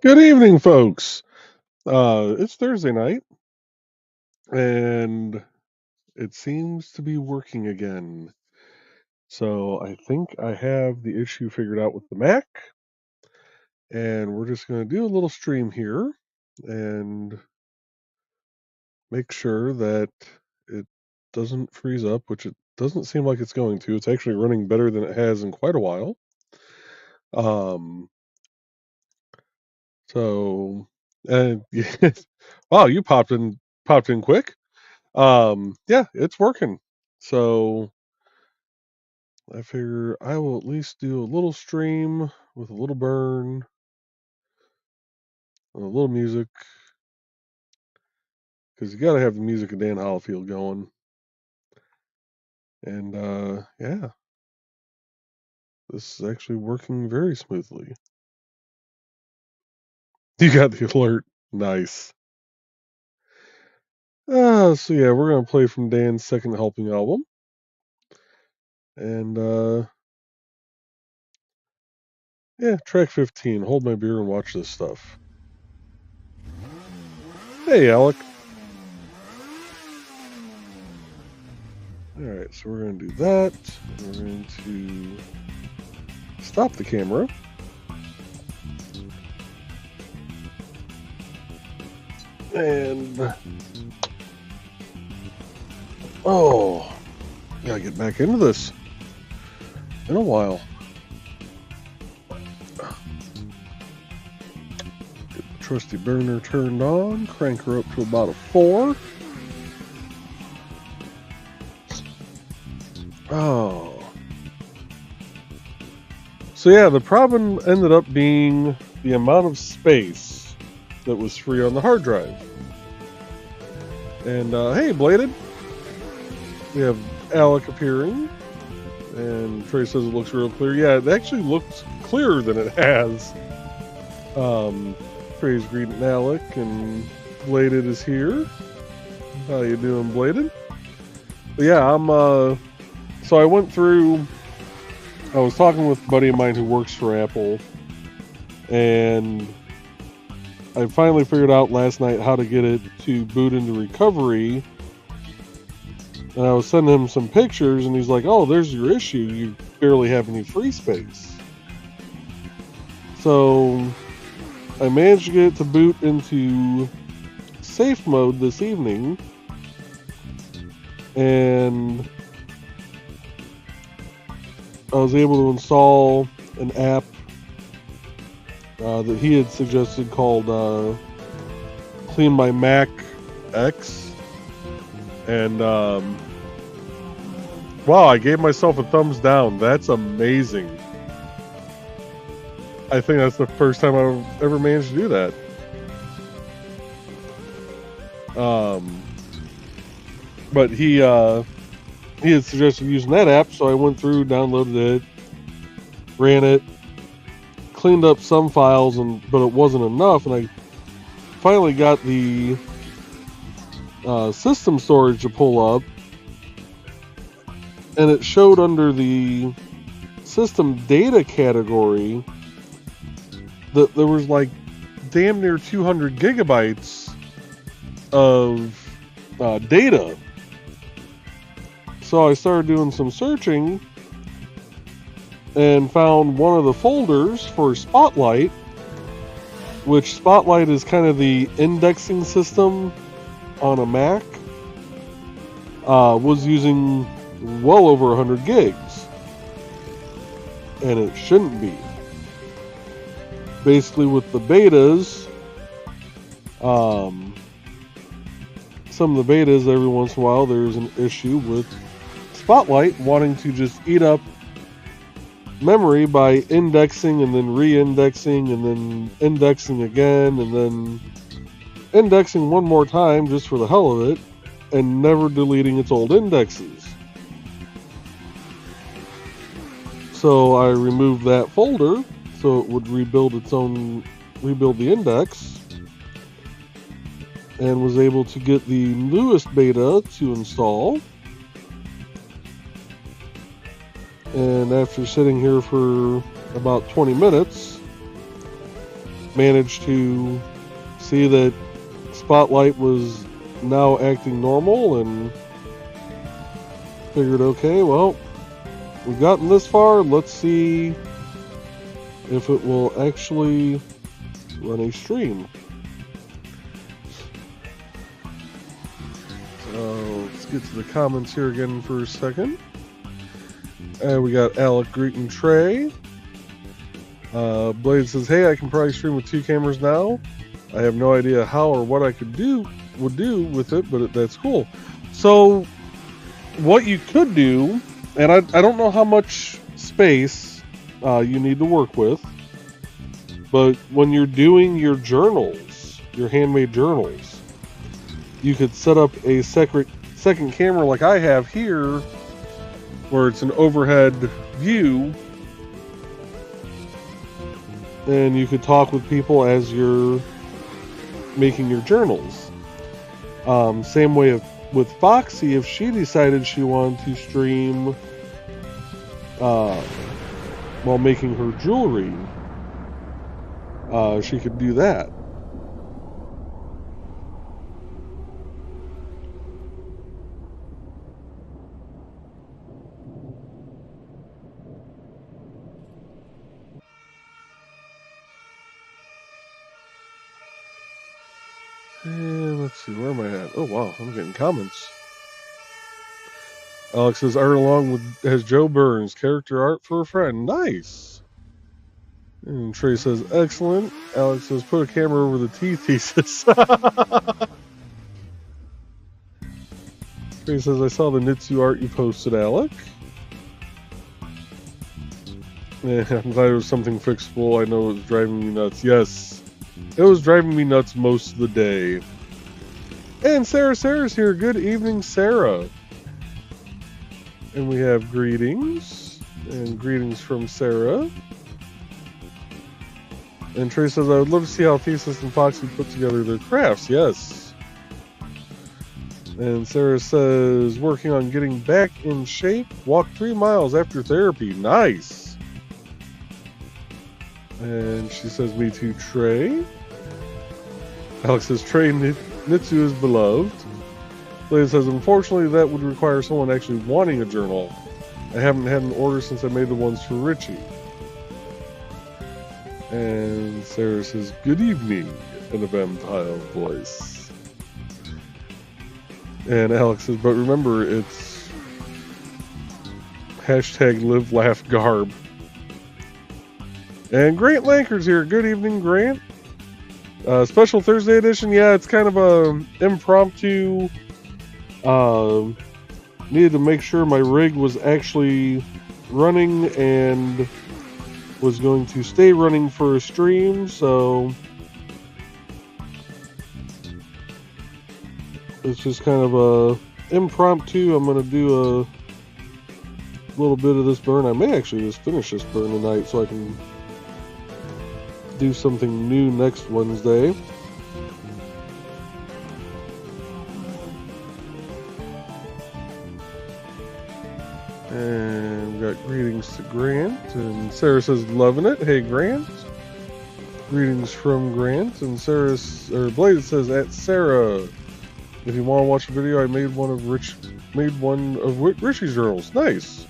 Good evening, folks. It's Thursday night, and it seems to be working again. So I think I have the issue figured out with the Mac, and we're just going to do a little stream here and make sure that it doesn't freeze up, which it doesn't seem like it's going to. It's actually running better than it has in quite a while. Um, so, and wow, you popped in quick. Yeah, it's working. So I figure I will at least do a little stream with a little burn and a little music because you got to have the music of Dan Hollifield going. And yeah, this is actually working very smoothly. You got the alert. Nice. So yeah, we're gonna play from Dan's second helping album. And yeah, track 15. Hold my beer and watch this stuff. Hey, Alec. All right, so we're going to do that. We're going to stop the camera. And oh, gotta get back into this. In a while. Get the trusty burner turned on. Crank her up to about a 4. Oh. So yeah, the problem ended up being the amount of space that was free on the hard drive. And hey, Bladed. We have Alec appearing. And Trey says it looks real clear. Yeah, it actually looks clearer than it has. Trey's greeting Alec, and Bladed is here. How you doing, Bladed? But yeah, I'm so I went through. I was talking with a buddy of mine who works for Apple, and I finally figured out last night how to get it to boot into recovery. And I was sending him some pictures, and he's like, "Oh, there's your issue. You barely have any free space." So I managed to get it to boot into safe mode this evening, and I was able to install an app that he had suggested called Clean My Mac X. And wow, I gave myself a thumbs down. That's amazing. I think that's the first time I've ever managed to do that. But he had suggested using that app, so I went through, downloaded it, ran it, cleaned up some files, but it wasn't enough, and I finally got the system storage to pull up, and it showed under the system data category that there was like damn near 200 gigabytes of data. So I started doing some searching and found one of the folders for Spotlight, which Spotlight is kind of the indexing system on a Mac, was using well over 100 gigs. And it shouldn't be. Basically, with the betas, some of the betas, every once in a while, there's an issue with Spotlight wanting to just eat up memory by indexing and then re-indexing and then indexing again and then indexing one more time just for the hell of it and never deleting its old indexes. So I removed that folder so it would rebuild the index, and was able to get the newest beta to install. And after sitting here for about 20 minutes, managed to see that Spotlight was now acting normal and figured, okay, well, we've gotten this far. Let's see if it will actually run a stream. So let's get to the comments here again for a second. We got Alec greeting Trey. Blade says, hey, I can probably stream with 2 cameras now. I have no idea how or what I would do with it, but that's cool. So what you could do, and I don't know how much space you need to work with, but when you're doing your journals, your handmade journals, you could set up a second camera like I have here, where it's an overhead view, and you could talk with people as you're making your journals. Same way with Foxy, if she decided she wanted to stream while making her jewelry, she could do that. And let's see, where am I at? Oh wow, I'm getting comments. Alex says, art along has Joe Burns, character art for a friend. Nice. And Trey says, excellent. Alex says, put a camera over the T thesis. Trey says, I saw the Nitsu art you posted, Alec. Yeah, I'm glad it was something fixable. I know it was driving me nuts. Yes, it was driving me nuts most of the day. And Sarah's here. Good evening, Sarah. And we have greetings. And greetings from Sarah. And Trey says, I would love to see how Thesis and Foxy put together their crafts. Yes. And Sarah says, working on getting back in shape. Walk 3 miles after therapy. Nice. And she says, me too, Trey. Alex says, Trey Nitsu is beloved. Leia says, unfortunately, that would require someone actually wanting a journal. I haven't had an order since I made the ones for Richie. And Sarah says, good evening, in a vampire voice. And Alex says, but remember, it's hashtag live, laugh, garb. And Grant Lankard's here. Good evening, Grant. Special Thursday edition. Yeah, it's kind of a impromptu. Needed to make sure my rig was actually running and was going to stay running for a stream, so it's just kind of a impromptu. I'm going to do a little bit of this burn. I may actually just finish this burn tonight so I can do something new next Wednesday. And we got greetings to Grant, and Sarah says loving it. Hey Grant, greetings from Grant. And Blade says at Sarah, if you want to watch a video, I made one of Richie's journals. Nice.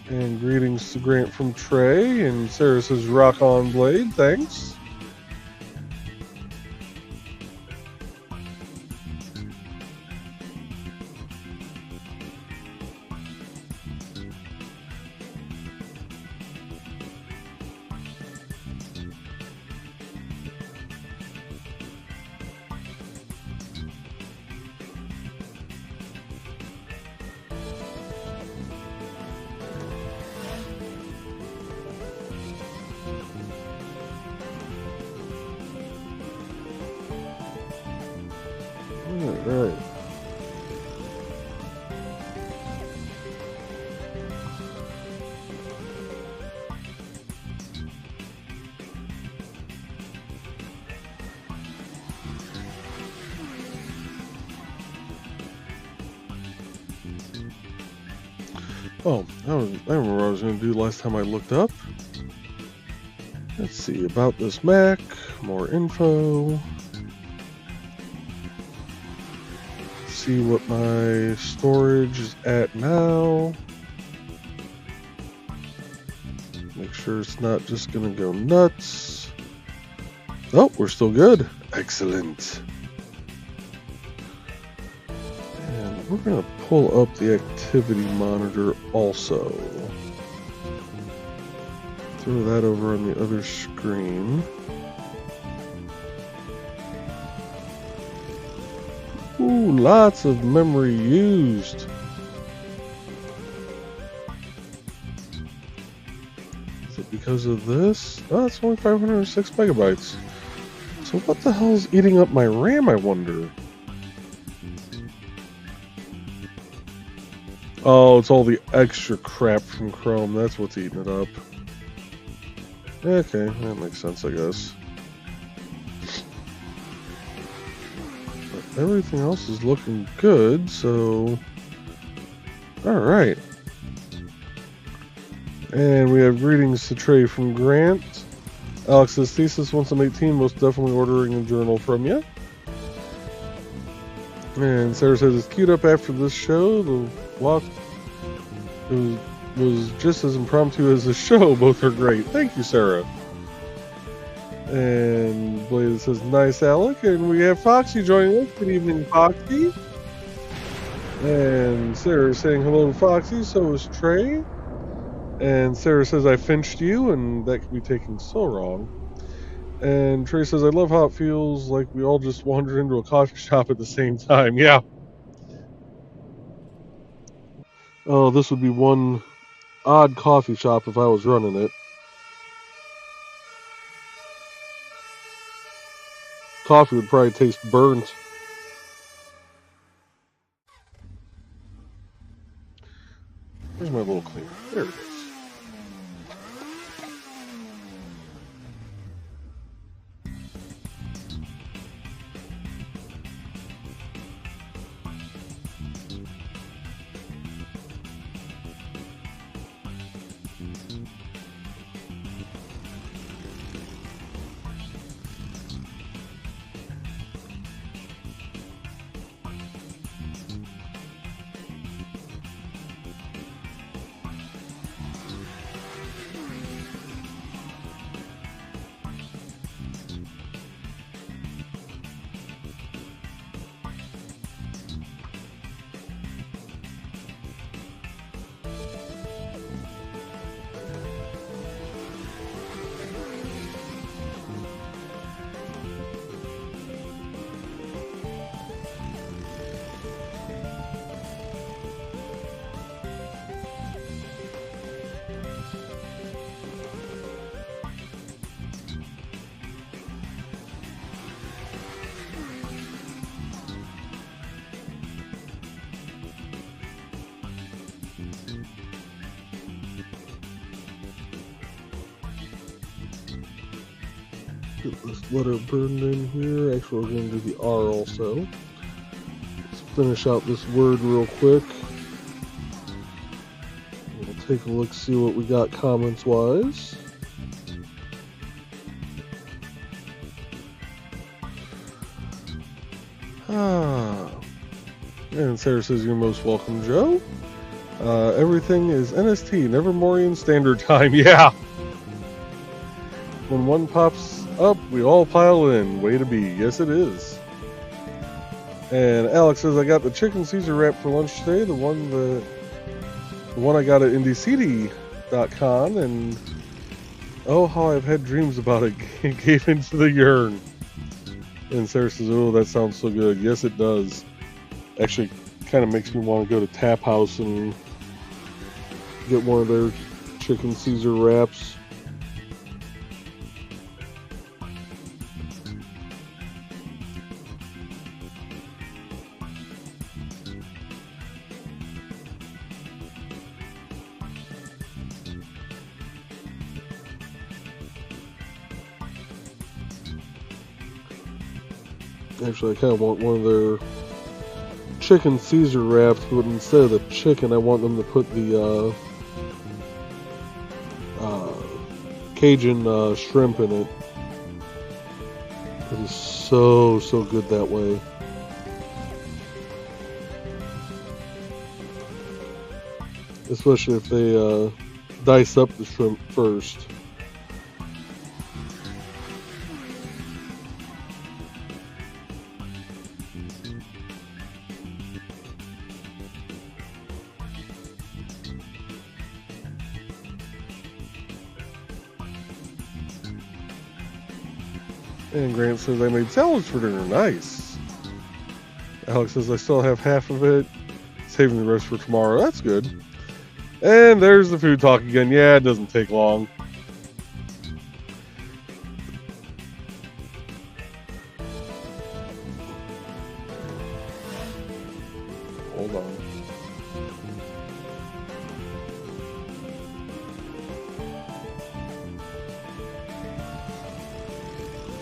And greetings to Grant from Trey. And Sarah says, rock on, Blade. Thanks. Alright. Oh, I remember what I was going to do last time I looked up. Let's see about this Mac. More info. See what my storage is at now. Make sure it's not just gonna go nuts. Oh, we're still good. Excellent. And we're gonna pull up the activity monitor also. Throw that over on the other screen. Ooh, lots of memory used. Is it because of this? Oh, it's only 506 megabytes. So what the hell's eating up my RAM, I wonder? Oh, it's all the extra crap from Chrome. That's what's eating it up. Okay, that makes sense, I guess. But everything else is looking good, so... Alright. And we have greetings to Trey from Grant. Alex's thesis, once I'm 18, most definitely ordering a journal from you. And Sarah says it's queued up after this show. The walk was just as impromptu as the show. Both are great. Thank you, Sarah. And Blade says, nice, Alec. And we have Foxy joining us. Good evening, Foxy. And Sarah is saying hello to Foxy. So is Trey. And Sarah says, I finched you, and that could be taken so wrong. And Trey says, I love how it feels like we all just wandered into a coffee shop at the same time. Yeah. Oh, this would be one odd coffee shop if I was running it. Coffee would probably taste burnt. Where's my little cleaner? There it is. Get this letter burned in here. Actually, we're going to do the R also. Let's finish out this word real quick. We'll take a look, see what we got comments-wise. And Sarah says, you're most welcome, Joe. Everything is NST, Nevermorian Standard Time. Yeah! When one pops up, we all pile in. Way to be. Yes, it is. And Alex says, I got the chicken Caesar wrap for lunch today. The one I got at IndieCD.com, and oh, how I've had dreams about it. Gave into the urn. And Sarah says, oh, that sounds so good. Yes, it does. Actually, kind of makes me want to go to Tap House and get one of their chicken Caesar wraps. Actually, I kind of want one of their chicken Caesar wraps, but instead of the chicken, I want them to put the Cajun shrimp in it. It is so good that way. Especially if they dice up the shrimp first. And Grant says, I made salads for dinner. Nice. Alex says, I still have half of it. Saving the rest for tomorrow. That's good. And there's the food talk again. Yeah, it doesn't take long. Hold on.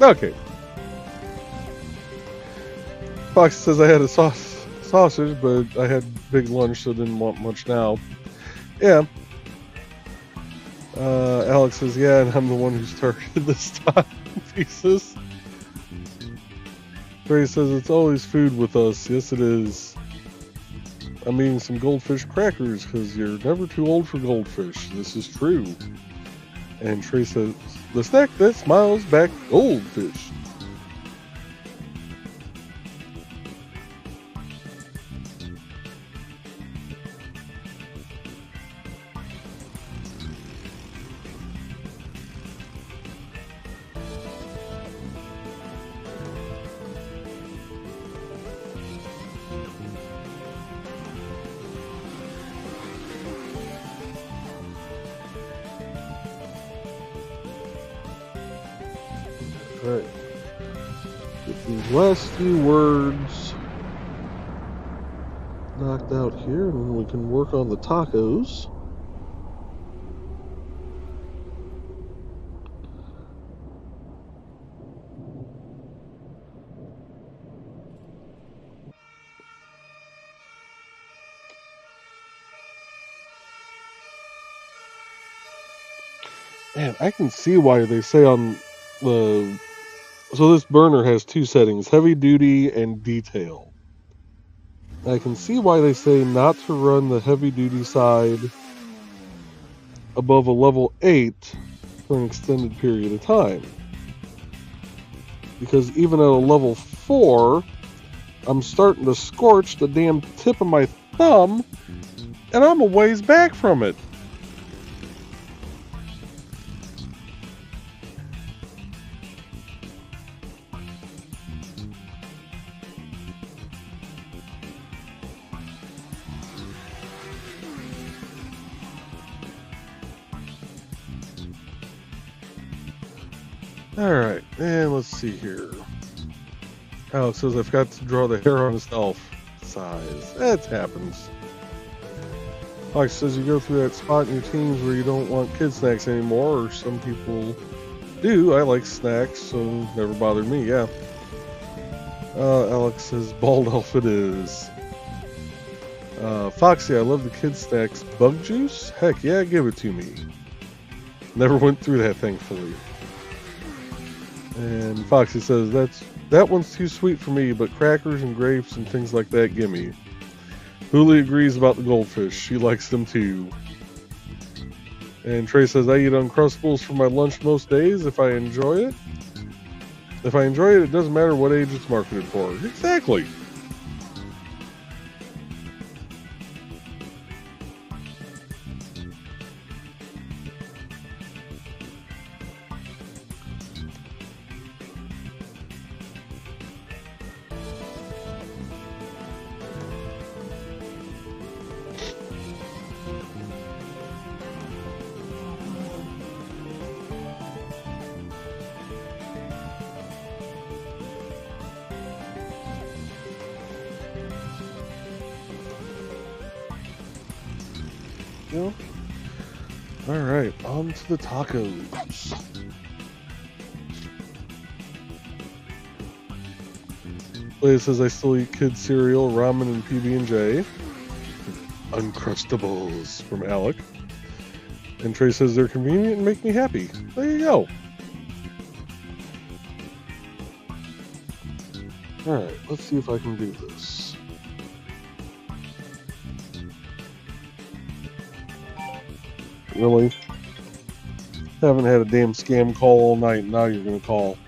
Okay. Fox says I had a sausage, but I had big lunch, so didn't want much now. Yeah. Alex says, yeah, and I'm the one who started this time. Pieces. Trey says, it's always food with us. Yes, it is. I'm eating some goldfish crackers because you're never too old for goldfish. This is true. And Trey says, the snack that smiles back goldfish. Alright. Get these last few words knocked out here, and then we can work on the tacos. Man, I can see why they say on the... So this burner has two settings, heavy duty and detail. I can see why they say not to run the heavy duty side above a level 8 for an extended period of time. Because even at a level 4, I'm starting to scorch the damn tip of my thumb, and I'm a ways back from it. Alright, and let's see here. Alex says I forgot to draw the hair on his elf size. That happens. Alex says you go through that spot in your teens where you don't want kid snacks anymore, or some people do. I like snacks, so never bothered me, yeah. Alex says bald elf it is. Foxy, I love the kid snacks. Bug juice? Heck yeah, give it to me. Never went through that, thankfully. And Foxy says, that one's too sweet for me, but crackers and grapes and things like that, gimme. Huli agrees about the goldfish. She likes them too. And Trey says, I eat Uncrustables for my lunch most days if I enjoy it. If I enjoy it, it doesn't matter what age it's marketed for. Exactly. Alright, on to the tacos. Leia says I still eat kids cereal, ramen, and PB&J. Uncrustables from Alec. And Trey says they're convenient and make me happy. There you go. Alright, let's see if I can do this. Really? Haven't had a damn scam call all night, now you're gonna call.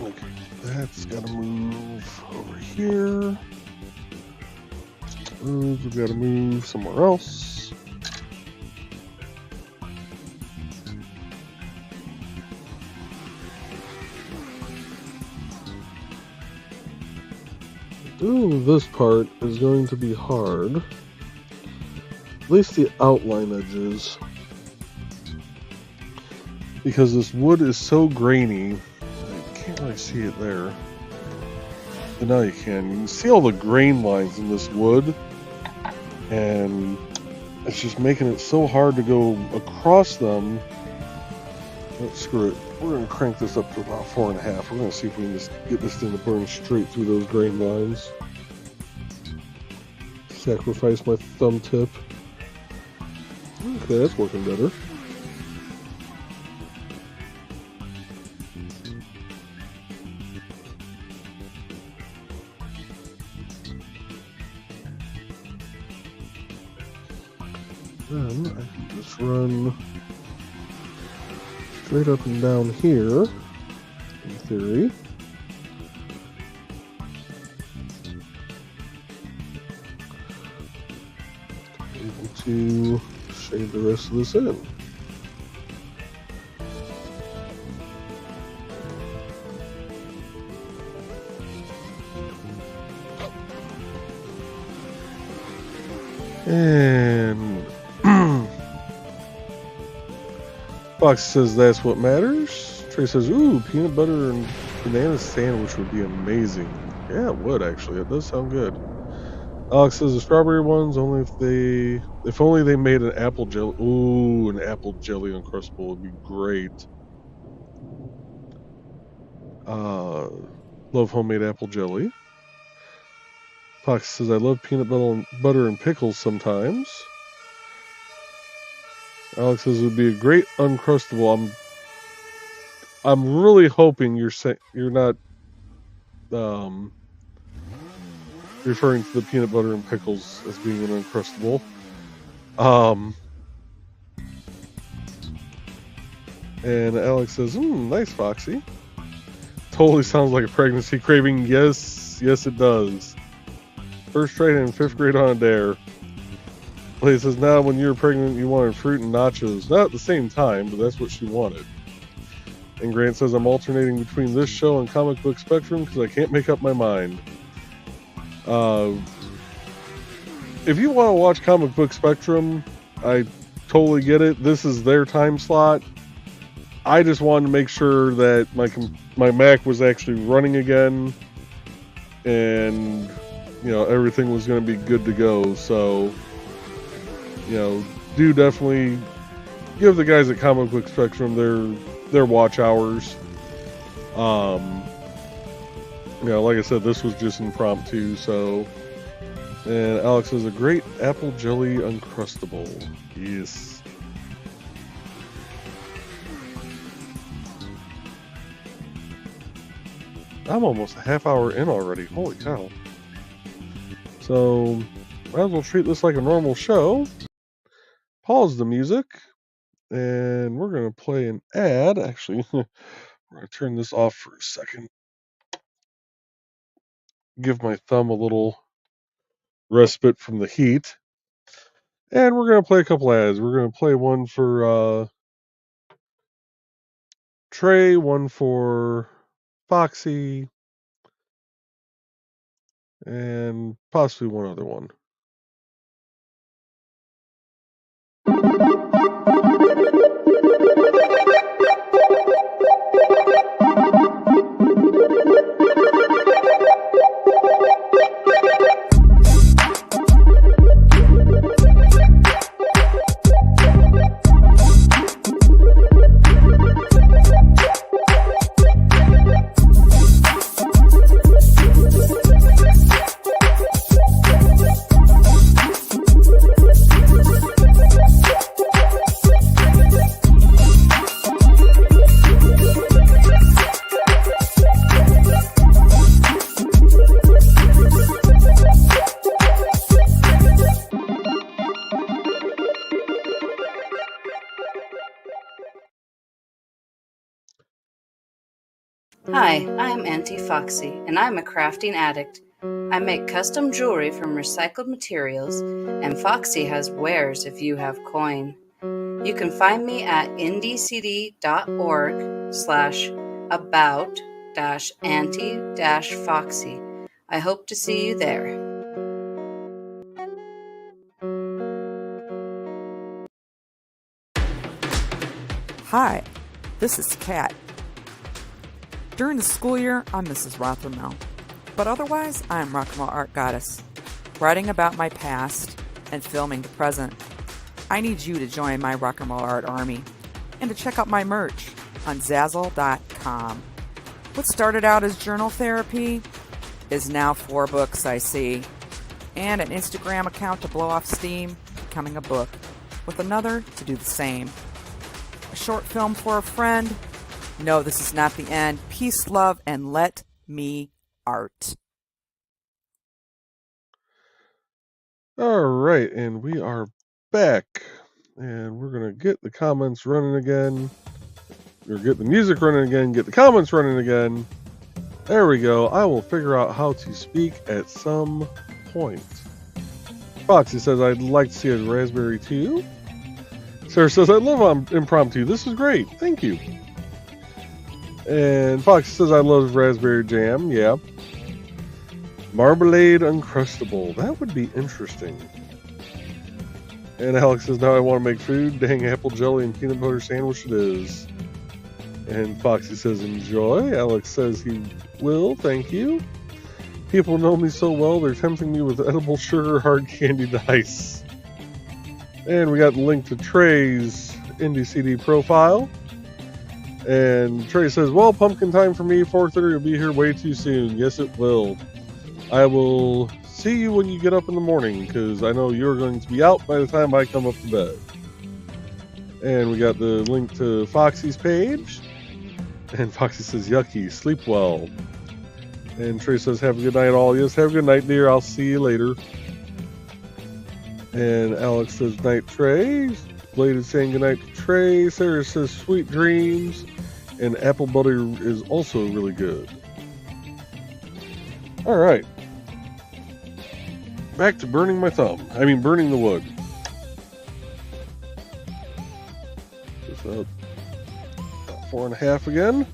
Okay, that's gotta move over here. We've gotta move somewhere else. Doing this part is going to be hard. At least the outline edges. Because this wood is so grainy. Can't really see it there. But now you can. You can see all the grain lines in this wood. And it's just making it so hard to go across them. Let's screw it. We're going to crank this up to about 4.5. We're going to see if we can just get this thing to burn straight through those grain lines. Sacrifice my thumb tip. Okay, that's working better. Then I can just run straight up and down here, in theory. Able to shade the rest of this in. And Fox says that's what matters. Trey says, ooh, peanut butter and banana sandwich would be amazing. Yeah, it would actually. It does sound good. Alex says the strawberry ones only if only they made an apple jelly. Ooh, an apple jelly Uncrustable would be great. Love homemade apple jelly. Fox says I love peanut butter and pickles sometimes. Alex says it would be a great Uncrustable. I'm really hoping you're not referring to the peanut butter and pickles as being an Uncrustable. And Alex says, nice, Foxy. Totally sounds like a pregnancy craving. Yes, it does. First tried it in 5th grade on a dare. Play says, now when you were pregnant, you wanted fruit and nachos. Not at the same time, but that's what she wanted. And Grant says, I'm alternating between this show and Comic Book Spectrum because I can't make up my mind. If you want to watch Comic Book Spectrum, I totally get it. This is their time slot. I just wanted to make sure that my Mac was actually running again, and everything was going to be good to go. So, do definitely give the guys at Comic Book Spectrum their watch hours. Like I said, this was just impromptu. So, and Alex has a great apple jelly Uncrustable. Yes. I'm almost a half hour in already. Holy cow. So, might as well treat this like a normal show. Pause the music. And we're going to play an ad. Actually, we're going to turn this off for a second. Give my thumb a little respite from the heat. And we're going to play a couple ads. We're going to play one for Trey, one for Foxy, and possibly one other one. Hi, I'm Auntie Foxy, and I'm a crafting addict. I make custom jewelry from recycled materials, and Foxy has wares if you have coin. You can find me at indcd.org/about-auntie-foxy. I hope to see you there. Hi, this is Kat. During the school year, I'm Mrs. Rothermel, but otherwise, I'm Rock and Roll Art Goddess, writing about my past and filming the present. I need you to join my Rock and Roll Art army and to check out my merch on Zazzle.com. What started out as journal therapy is now 4 books, I see, and an Instagram account to blow off steam, becoming a book, with another to do the same. A short film for a friend. No, this is not the end. Peace, love, and let me art. All right, and we are back, and we're gonna get the comments running again, or get the music running again, get the comments running again. There we go. I will figure out how to speak at some point. Foxy says, I'd like to see a raspberry too. Sarah says, I love impromptu. This is great. Thank you. And Foxy says, I love raspberry jam. Yeah. Marmalade Uncrustable. That would be interesting. And Alex says, now I want to make food. Dang, apple jelly and peanut butter sandwich it is. And Foxy says, enjoy. Alex says he will. Thank you. People know me so well, they're tempting me with edible sugar hard candied ice. And we got the link to Trey's Indie CD profile. And Trey says, well, pumpkin time for me. 4:30 will be here way too soon. Yes, it will. I will see you when you get up in the morning, because I know you're going to be out by the time I come up to bed. And we got the link to Foxy's page. And Foxy says, yucky, sleep well. And Trey says, have a good night, all. Yes, have a good night, dear. I'll see you later. And Alex says, night, Trey. Blade is saying goodnight to Trey. Sarah says, sweet dreams. And apple butter is also really good. All right. Back to burning my thumb. I mean, burning the wood. Just about 4.5 again.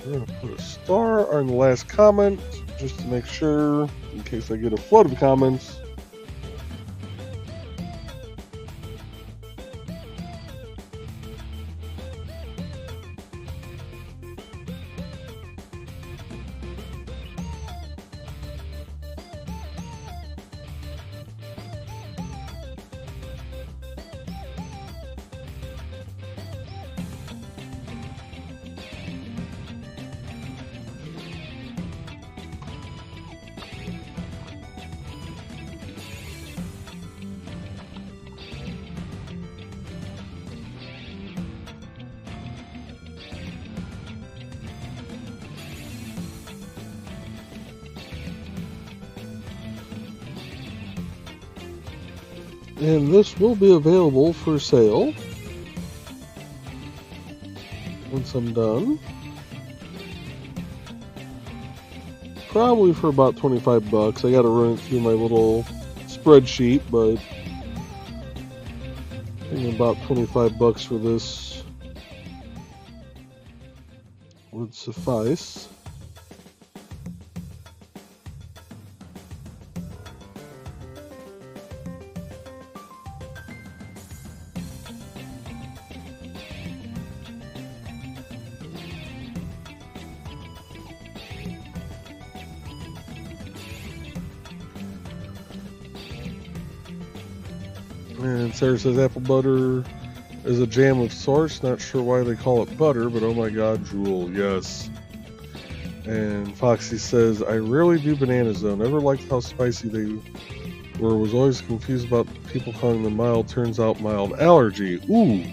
I'm going to put a star on the last comment, just to make sure, in case I get a flood of comments. And this will be available for sale once I'm done. Probably for about $25. I gotta run it through my little spreadsheet, but I think about $25 for this would suffice. And Sarah says apple butter is a jam of sorts. Not sure why they call it butter, but oh my god, Jewel, yes. And Foxy says, I rarely do bananas though. Never liked how spicy they were. Was always confused about people calling them mild. Turns out mild allergy. Ooh.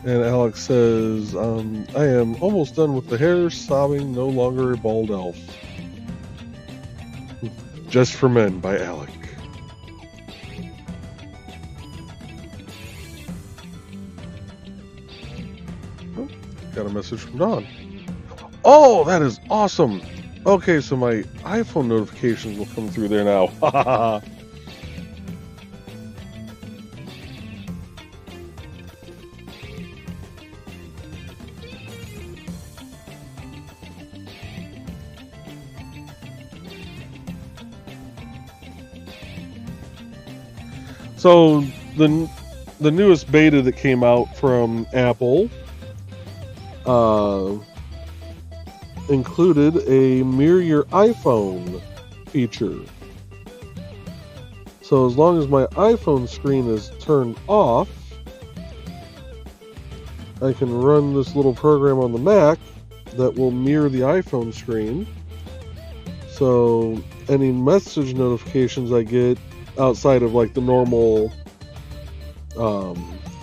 And Alex says, I am almost done with the hair, sobbing, no longer a bald elf. Just for Men by Alec. Oh, got a message from Dawn. Oh, that is awesome. Okay, so my iPhone notifications will come through there now. So the newest beta that came out from Apple included a mirror your iPhone feature. So as long as my iPhone screen is turned off, I can run this little program on the Mac that will mirror the iPhone screen. So any message notifications I get outside of like the normal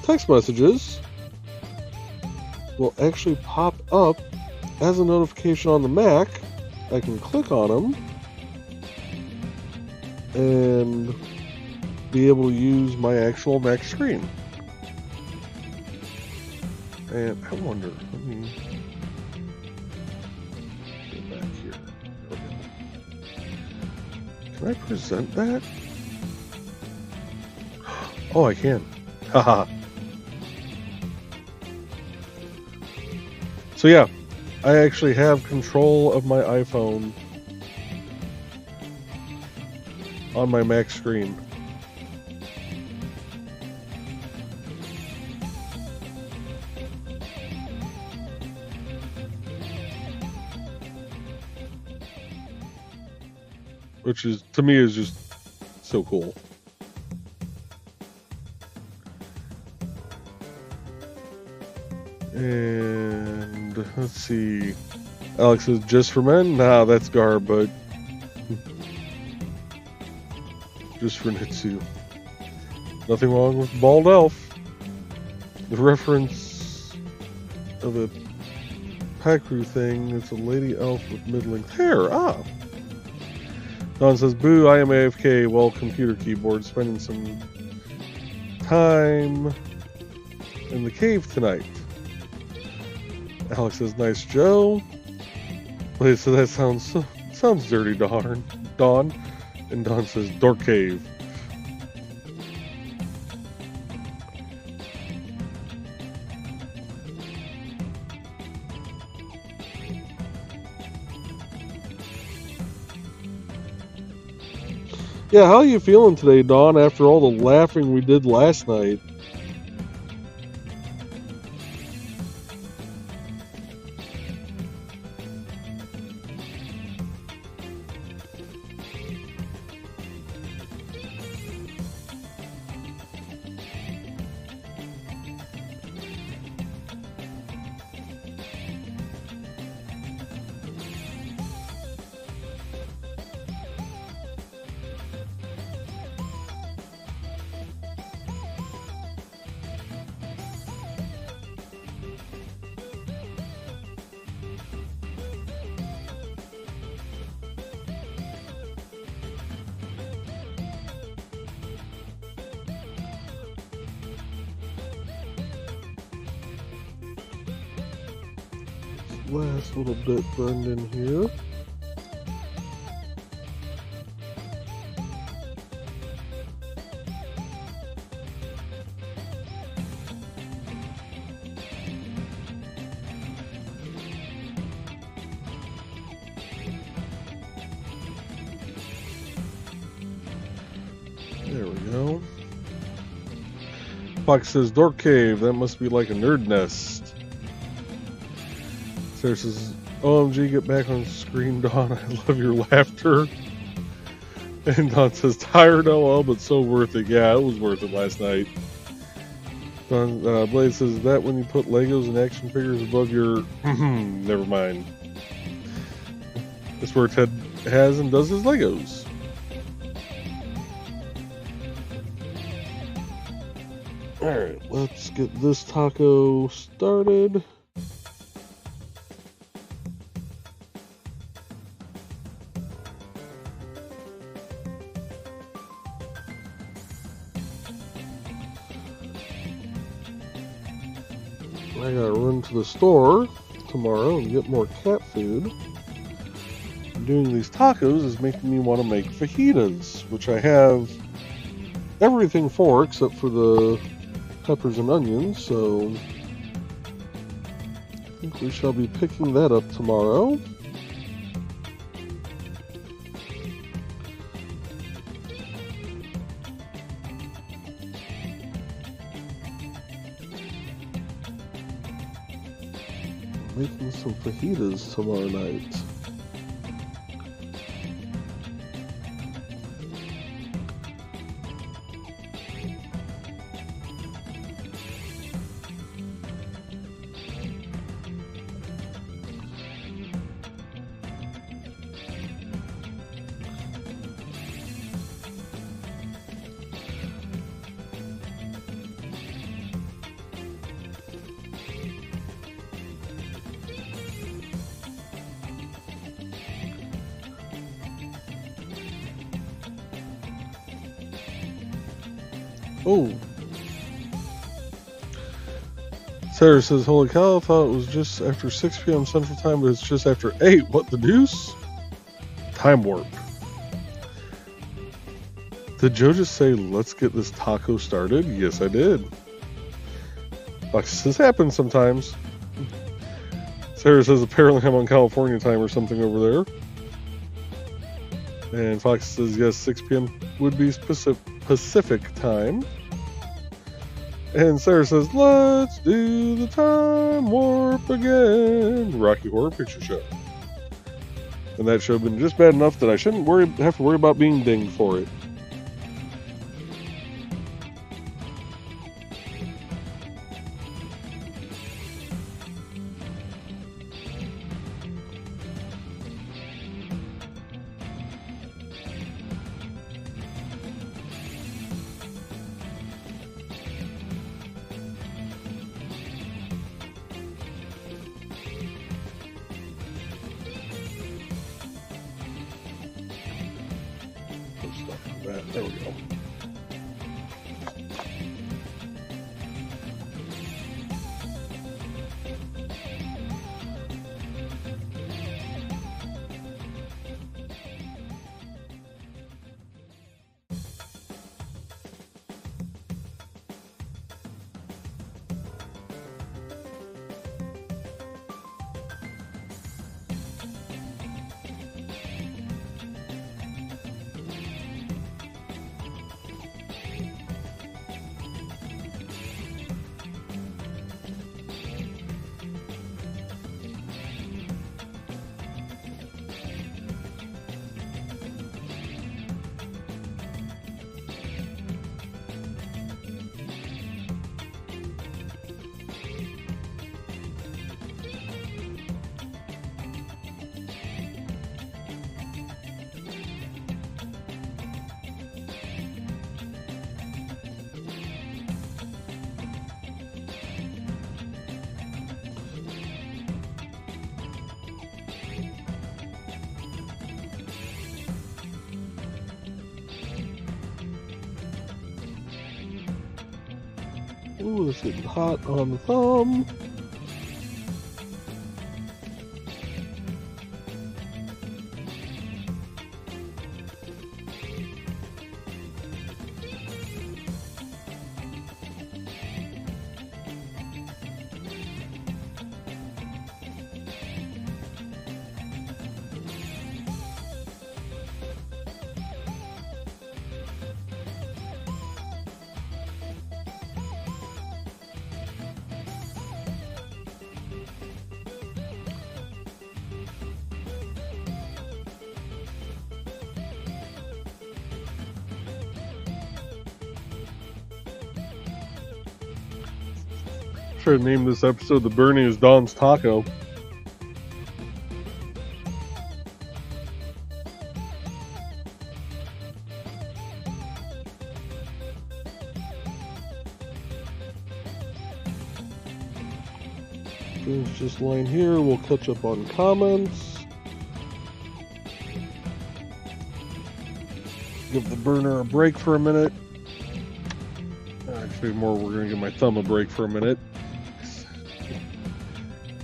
text messages will actually pop up as a notification on the Mac. I can click on them and be able to use my actual Mac screen. And I wonder, let me go back here. Okay. Can I present that? Oh, I can. Haha. So yeah, I actually have control of my iPhone on my Mac screen. Which is, to me, is just so cool. And let's see. Alex says, just for men? Nah, that's garb, but just for Nitsu. Nothing wrong with Bald Elf. The reference of a Pakru thing, it's a lady elf with mid-length hair. Ah. Don says, boo, I am AFK, well, computer keyboard, spending some time in the cave tonight. Alex says, nice Joe. Wait, so that sounds dirty, Dawn. And Dawn says, dork cave. Yeah, how are you feeling today, Dawn, after all the laughing we did last night? Last little bit burned in here. There we go. Fox says, Dork Cave, that must be like a nerd nest. Sarah says, OMG, get back on screen, Dawn. I love your laughter. And Dawn says, tired, LOL, but so worth it. Yeah, it was worth it last night. Dawn, Blade says, is that when you put Legos and action figures above your... Never mind. That's where Ted has and does his Legos. Alright, let's get this taco started. I gotta run to the store tomorrow and get more cat food. Doing these tacos is making me want to make fajitas, which I have everything for except for the peppers and onions, so I think we shall be picking that up tomorrow. Making some fajitas tomorrow night. Oh. Sarah says, holy cow, I thought it was just after 6 p.m. Central Time, but it's just after 8. What the deuce? Time warp. Did Joe just say, let's get this taco started? Yes, I did. This happens sometimes. Sarah says, apparently I'm on California time or something over there. And Fox says, yes, 6 p.m. would be Pacific time. And Sarah says, let's do the time warp again. Rocky Horror Picture Show. And that show had been just bad enough that I shouldn't have to worry about being dinged for it. There we go. Ooh, it's getting hot on the thumb. Should have named this episode The Bernie is Don's Taco. Finish this line here. We'll catch up on comments. Give the burner a break for a minute. Actually, we're going to give my thumb a break for a minute.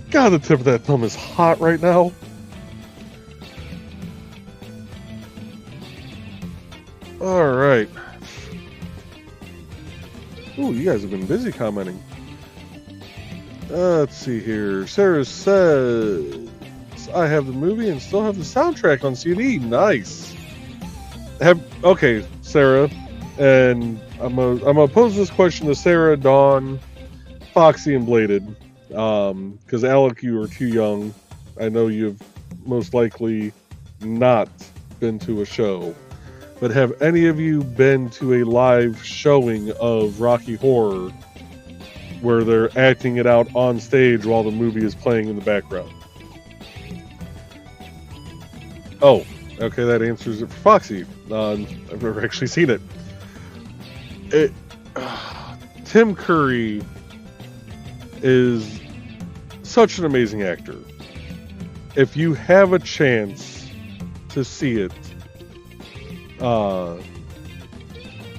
God, the tip of that thumb is hot right now. All right. Ooh, you guys have been busy commenting. Let's see here. Sarah says, I have the movie and still have the soundtrack on CD. Nice. Okay, Sarah, and I'm gonna pose this question to Sarah, Dawn, Foxy, and Bladed. Because Alec, you are too young. I know you've most likely not been to a show. But have any of you been to a live showing of Rocky Horror where they're acting it out on stage while the movie is playing in the background? Oh, okay, that answers it for Foxy. I've never actually seen it. Tim Curry is such an amazing actor. If you have a chance to see it,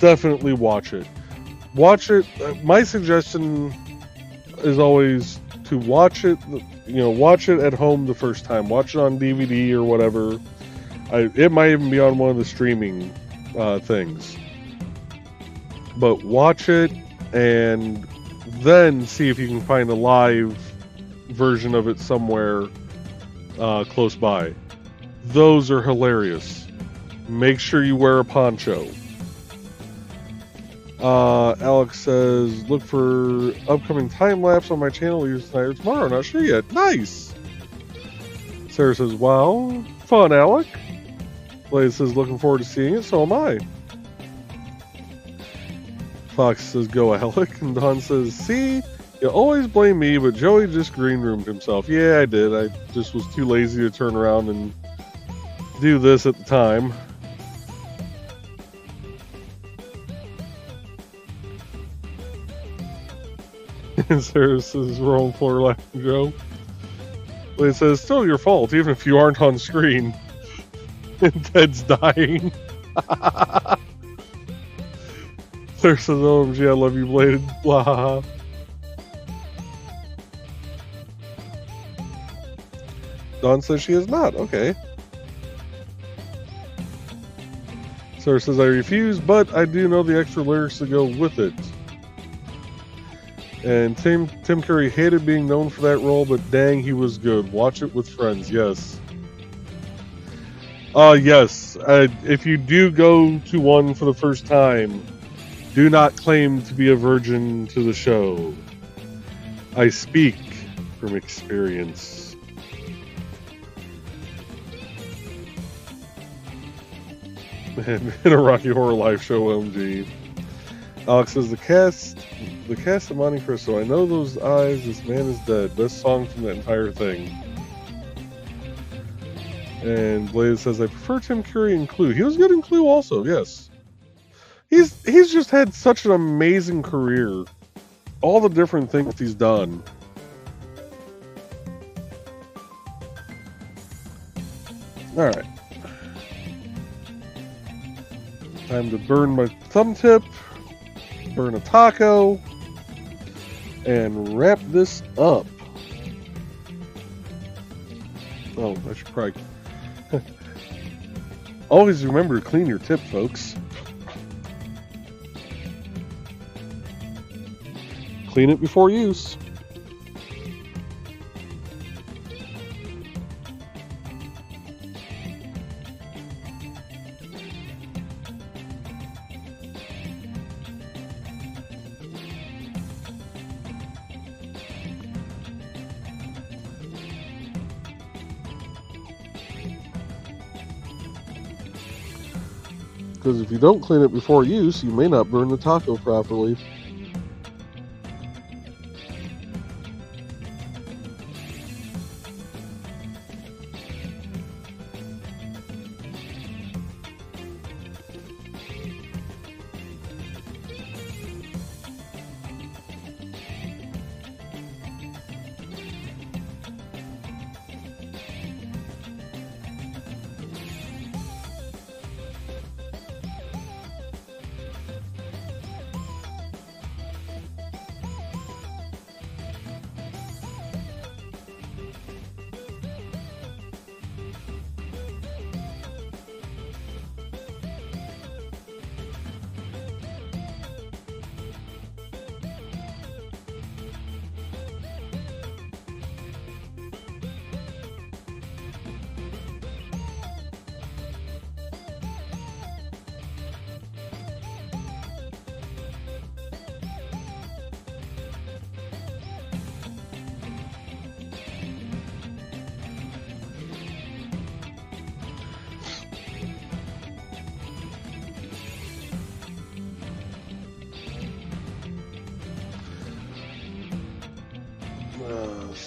definitely watch it. Watch it. My suggestion is always to watch it. Watch it at home the first time. Watch it on DVD or whatever. It might even be on one of the streaming things. But watch it and then see if you can find a live version of it somewhere close by. Those are hilarious. Make sure you wear a poncho. Alex says, look for upcoming time lapse on my channel either tonight or tomorrow. Not sure yet. Nice. Sarah says, wow, fun, Alec. Blaze says, looking forward to seeing it. So am I. Fox says, go, Alec. And Don says, see, you always blame me, but Joey just green roomed himself. Yeah, I did. I just was too lazy to turn around and do this at the time. And Sarah says, we're on floor laughing, Joe. It says, still your fault, even if you aren't on screen. And Ted's dying. Sarah says, OMG, I love you, Bladed. Blah. Dawn says she is not. Okay. Sarah says, I refuse, but I do know the extra lyrics to go with it. And Tim Curry hated being known for that role, but dang, he was good. Watch it with friends. Yes. Yes. If you do go to one for the first time, do not claim to be a virgin to the show. I speak from experience. In a Rocky Horror live show, OMG. Alex says, the cast of Monte Cristo. I know those eyes, this man is dead. Best song from that entire thing. And Blaze says, I prefer Tim Curry in Clue. He was good in Clue also, yes. He's just had such an amazing career. All the different things he's done. Alright. Time to burn my thumb tip. Burn a taco. And wrap this up. Oh, I should probably... Always remember to clean your tip, folks. Clean it before use. Because if you don't clean it before use, you may not burn the taco properly.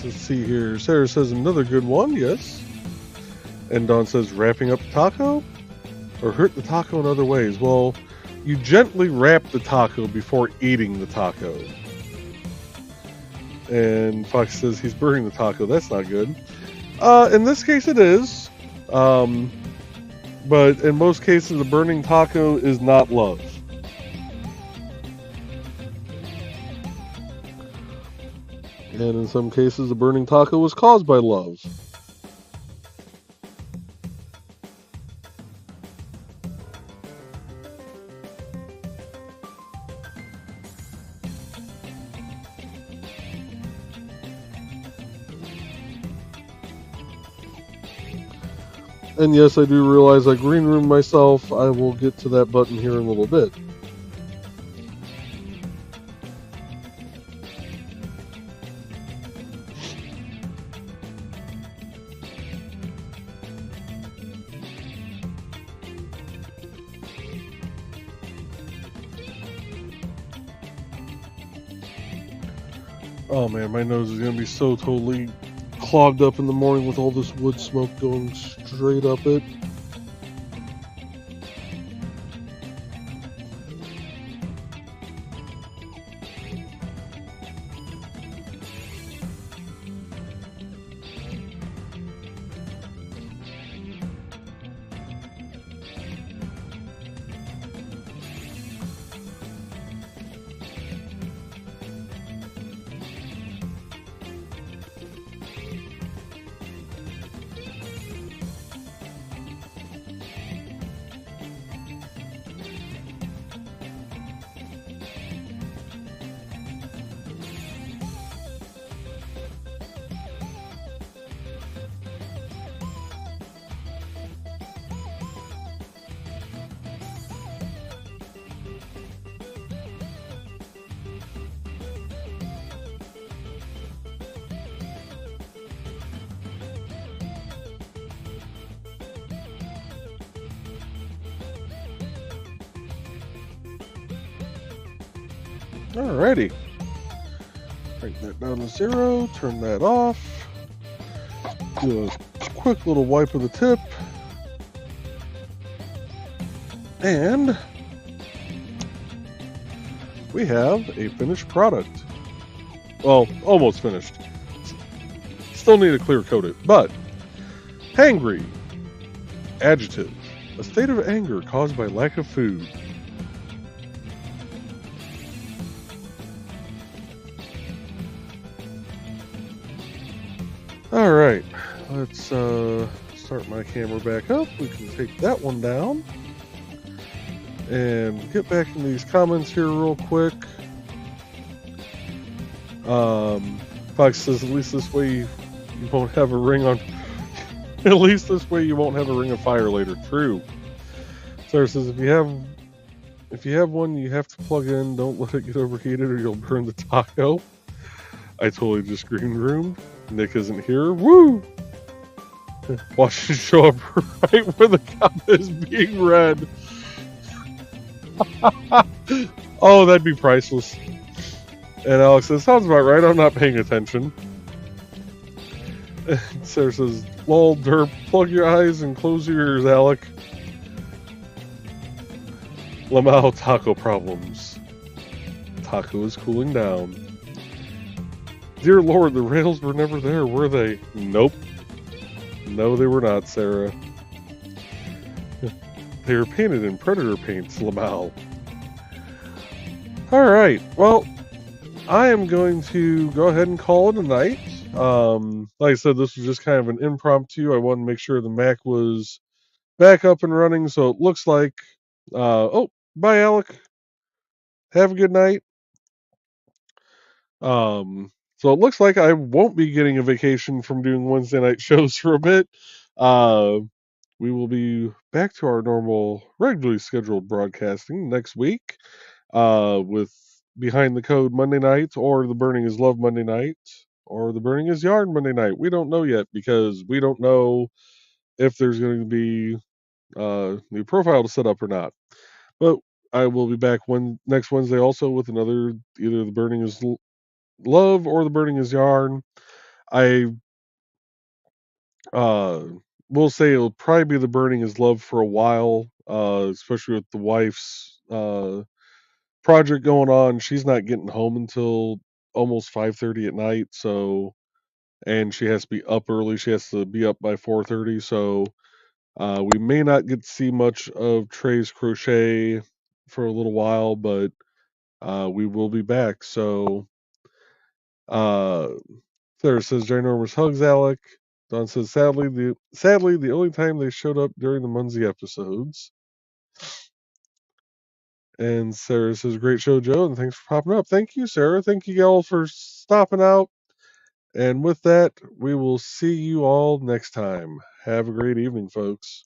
let's see here. Sarah says another good one, yes. And Dawn says wrapping up the taco or hurt the taco in other ways. Well, you gently wrap the taco before eating the taco. And Fox says he's burning the taco. That's not good. In this case, it is. But in most cases, a burning taco is not love. And in some cases, a burning taco was caused by love. And yes, I do realize I green room myself. I will get to that button here in a little bit. Oh man, my nose is going to be so totally clogged up in the morning with all this wood smoke going straight up it. Alrighty. Bring that down to 0, turn that off. Do a quick little wipe of the tip. And we have a finished product. Well, almost finished. Still need to clear coat it, but hangry. Adjective. A state of anger caused by lack of food. Alright, let's start my camera back up. We can take that one down. And get back into these comments here real quick. Fox says, at least this way you won't have a ring on... At least this way you won't have a ring of fire later. True. Sarah says, if you have one, you have to plug in. Don't let it get overheated or you'll burn the taco. I totally just green roomed. Nick isn't here. Woo! Watch it show up right where the comment is being read. Oh, that'd be priceless. And Alex says, sounds about right. I'm not paying attention. And Sarah says, lol, derp, plug your eyes and close your ears, Alec. Lamau taco problems. Taco is cooling down. Dear Lord, the rails were never there, were they? Nope. No, they were not, Sarah. They were painted in Predator paints, Lamau. Alright, well, I am going to go ahead and call it a night. Like I said, this was just kind of an impromptu. I wanted to make sure the Mac was back up and running, so it looks like... oh, bye, Alec. Have a good night. So it looks like I won't be getting a vacation from doing Wednesday night shows for a bit. We will be back to our normal, regularly scheduled broadcasting next week with Behind the Code Monday night, or The Burning is Love Monday night, or The Burning is Yarn Monday night. We don't know yet because we don't know if there's going to be a new profile to set up or not. But I will be back next Wednesday also with another, either The Burning is Love or The Burning is Yarn. I will say it'll probably be the burning his love for a while, especially with the wife's project going on. She's not getting home until almost 5:30 at night, so and she has to be up early. She has to be up by 4:30, so we may not get to see much of Trey's crochet for a little while, but we will be back. So uh, Sarah says ginormous hugs, Alec. Don says sadly the only time they showed up during the Munzie episodes. And Sarah says great show, Joe, and thanks for popping up. Thank you, Sarah. Thank you all for stopping out. And with that, we will see you all next time. Have a great evening, folks.